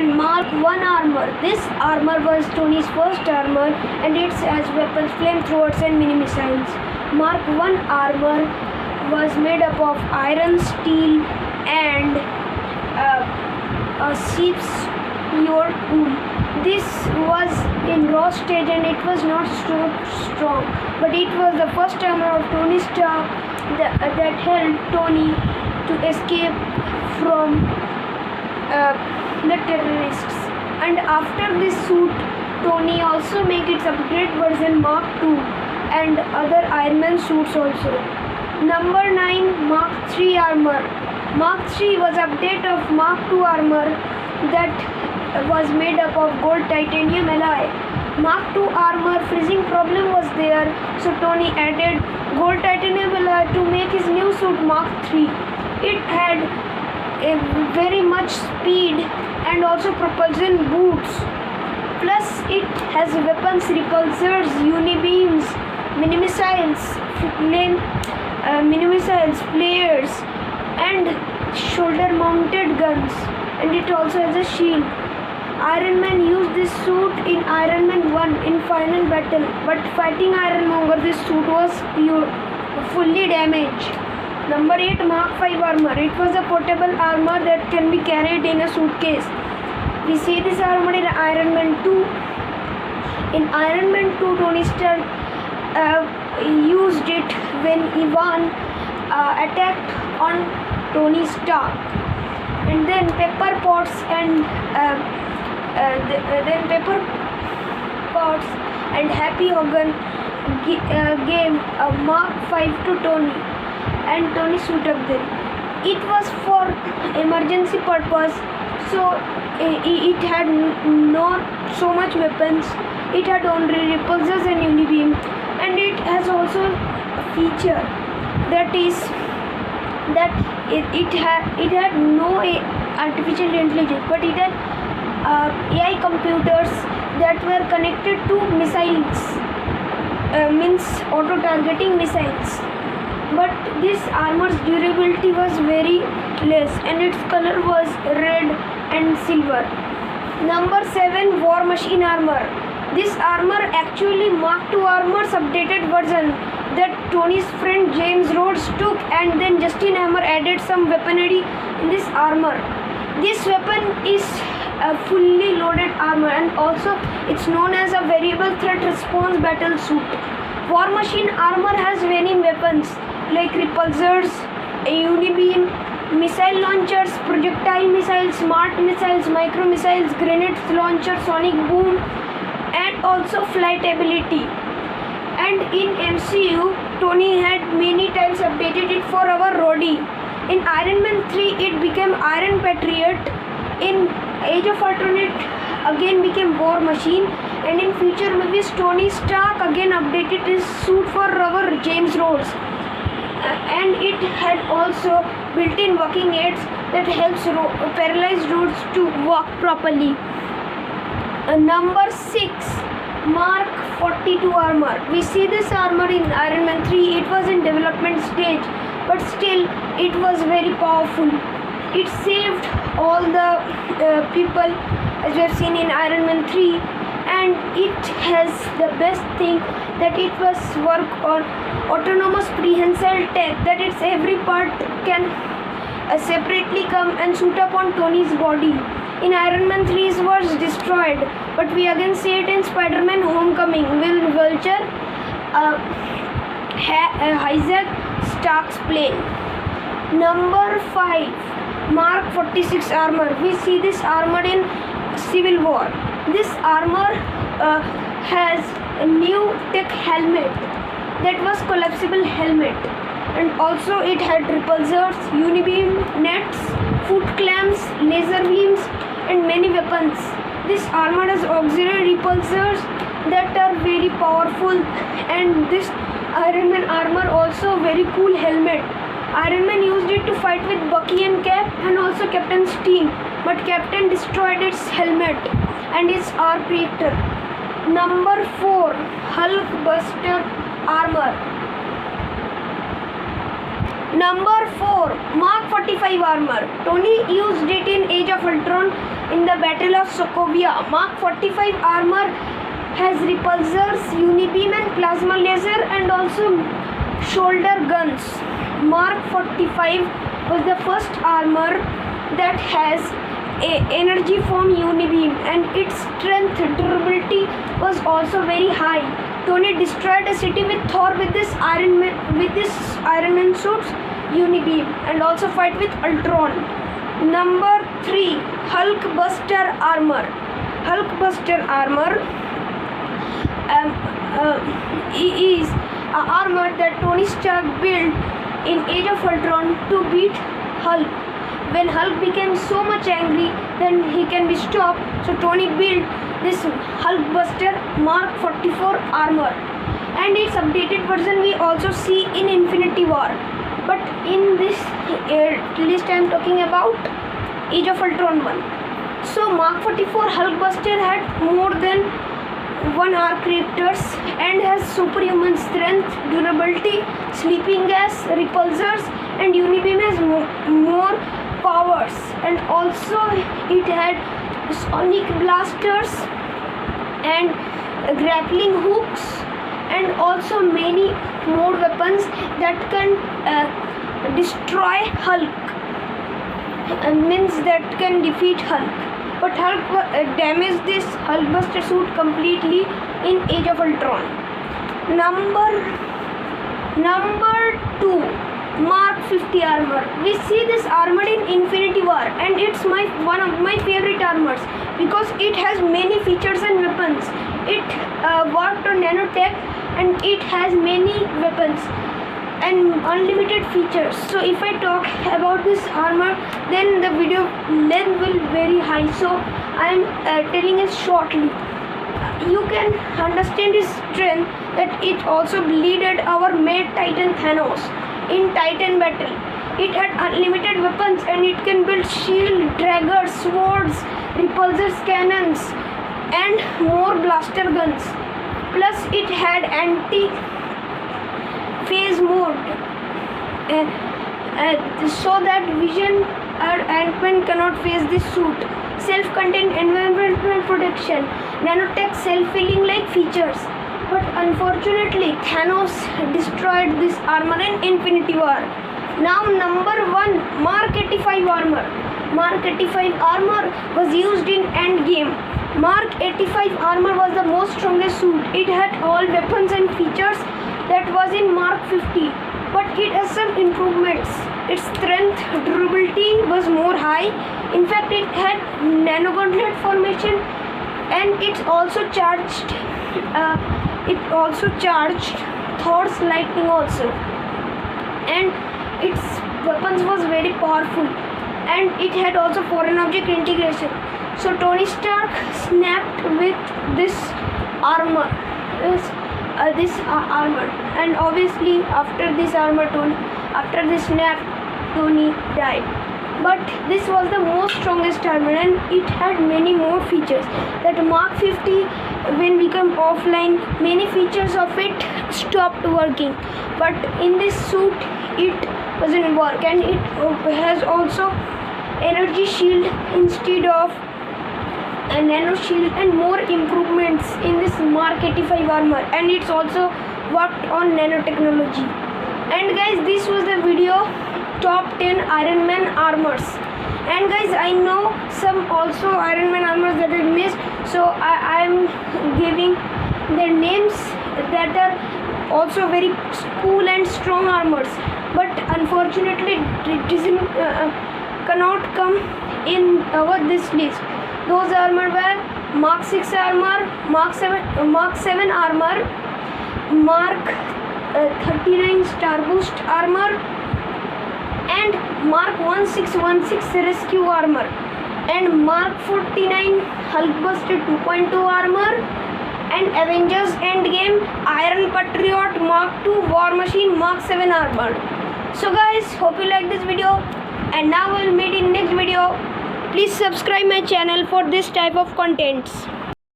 Mark 1 armor. This armor was Tony's first armor and it has weapons, flamethrowers and mini missiles. Mark 1 armor was made up of iron, steel and a sheep's pure wool. This was in raw stage and it was not so strong, but it was the first armor of Tony Stark that helped Tony to escape from the terrorists. And after this suit, Tony also made its upgrade version Mark II and other Iron Man suits also. Number 9, Mark III armor. Mark III was update of Mark II armor that was made up of gold titanium alloy. Mark II armor freezing problem was there, so Tony added gold titanium alloy to make his new suit Mark III. It had a very much speed and also propulsion boots. Plus it has weapons, repulsors, unibeams, mini missiles, flares and shoulder mounted guns, and it also has a shield. Iron Man used this suit in Iron Man 1 in final battle, but fighting Iron Man over this suit was fully damaged. Number 8, Mark V armor. It was a portable armor that can be carried in a suitcase. We see this armor in Iron Man 2. In Iron Man 2, Tony Stark used it when Ivan attacked on Tony Stark. And then Pepper Potts and Happy Hogan gave a Mark V to Tony, and Tony suit up there. It was for emergency purpose, so it had not so much weapons. It had only repulsors and unibeam, and it has also a feature that is that it had no artificial intelligence, but it had AI computers that were connected to missiles, means auto-targeting missiles. But this armor's durability was very less and its color was red and silver. Number 7, War Machine armor. This armor actually Mark II armor's updated version that Tony's friend James Rhodes took, and then Justin Hammer added some weaponry in this armor. This weapon is a fully loaded armor, and also it's known as a variable threat response battle suit. War Machine armor has many weapons like repulsors, a unibeam, missile launchers, projectile missiles, smart missiles, micro missiles, grenade launcher, sonic boom, and also flight ability. And in MCU, Tony had many times updated it for our Rhodey. In Iron Man 3, it became Iron Patriot. In Age of Ultron, it again became War Machine. And in future movies, Tony Stark again updated his suit for our James Rhodes. And it had also built-in walking aids that helps paralyzed Rhodes to walk properly. Number 6, Mark 42 armor. We see this armor in Iron Man 3. It was in development stage, but still it was very powerful. It saved all the people, as we have seen in Iron Man 3, and it has the best thing that it was work on autonomous prehensile tech, that its every part can separately come and shoot up on Tony's body. In Iron Man 3's was destroyed, but we again see it in Spider-Man Homecoming when Vulture hijack Stark's plane. Number 5, Mark 46 armor. We see this armor in Civil War. This armor has a new tech helmet that was collapsible helmet, and also it had repulsors, unibeam, nets, foot clamps, laser beams, and many weapons. This armor has auxiliary repulsors that are very powerful, and this Iron Man armor also very cool helmet. Iron Man used it to fight with Bucky and Cap and also Captain's team, but Captain destroyed its helmet and its arc reactor. Number 4, Hulkbuster armor. Number 4, Mark 45 armor. Tony used it in Age of Ultron in the Battle of Sokovia. Mark 45 armor has repulsors, unibeam and plasma laser and also shoulder guns. Mark 45 was the first armor that has energy from unibeam and its strength durability was also very high. Tony destroyed a city with Thor with this Iron Man suits, unibeam, and also fight with Ultron. Number 3, Hulkbuster armor. Hulkbuster armor is an armor that Tony Stark built in Age of Ultron to beat Hulk. When Hulk became so much angry, then he can be stopped. So Tony built this Hulkbuster Mark 44 armor, and its updated version we also see in Infinity War. But in this list I am talking about Age of Ultron 1. So Mark 44 Hulkbuster had more than 1 arc reactors and has superhuman strength, durability, sleeping gas, repulsors, and unibeam has more powers, and also it had sonic blasters and grappling hooks and also many more weapons that can destroy Hulk, means that can defeat Hulk. But Hulk damaged this Hulkbuster suit completely in Age of Ultron. Number 2, Mark 50 armor. We see this armor in Infinity War, and it's one of my favorite armors because it has many features and weapons. It worked on nanotech and it has many weapons and unlimited features. So if I talk about this armor, then the video length will be very high, so I am telling it shortly. You can understand its strength that it also bleeded our mad Titan Thanos in Titan battle. It had unlimited weapons and it can build shield, daggers, swords, repulsors, cannons and more blaster guns. Plus it had anti-phase mode so that Vision or Ant-Man cannot phase this suit. Self-contained environmental protection, nanotech self-healing like features. But unfortunately, Thanos destroyed this armor in Infinity War. Now number 1, Mark 85 armor. Mark 85 armor was used in Endgame. Mark 85 armor was the most strongest suit. It had all weapons and features that was in Mark 50. But it has some improvements. Its strength, durability was more high. In fact, it had nanogauntlet formation and it also charged Thor's lightning also, and its weapons was very powerful, and it had also foreign object integration. So Tony Stark snapped with this armor, and obviously after this snap, Tony died. But this was the most strongest armor and it had many more features. That Mark 50 when become offline, many features of it stopped working. But in this suit it doesn't work, and it has also energy shield instead of a nano shield and more improvements in this Mark 85 armor, and it's also worked on nanotechnology. And guys, this was the video top 10 Iron Man armors. And guys, I know some also Iron Man armors that I missed, so I am giving their names that are also very cool and strong armors, but unfortunately it cannot come in this list. Those armor were Mark 6 armor, Mark 7 armor, Mark 39 Star Boost armor, and Mark 1616 Rescue armor, and Mark 49 Hulkbuster 2.2 armor, and Avengers Endgame Iron Patriot Mark 2 War Machine Mark 7 armor. So guys, hope you like this video, and now we'll meet in next video. Please subscribe my channel for this type of contents.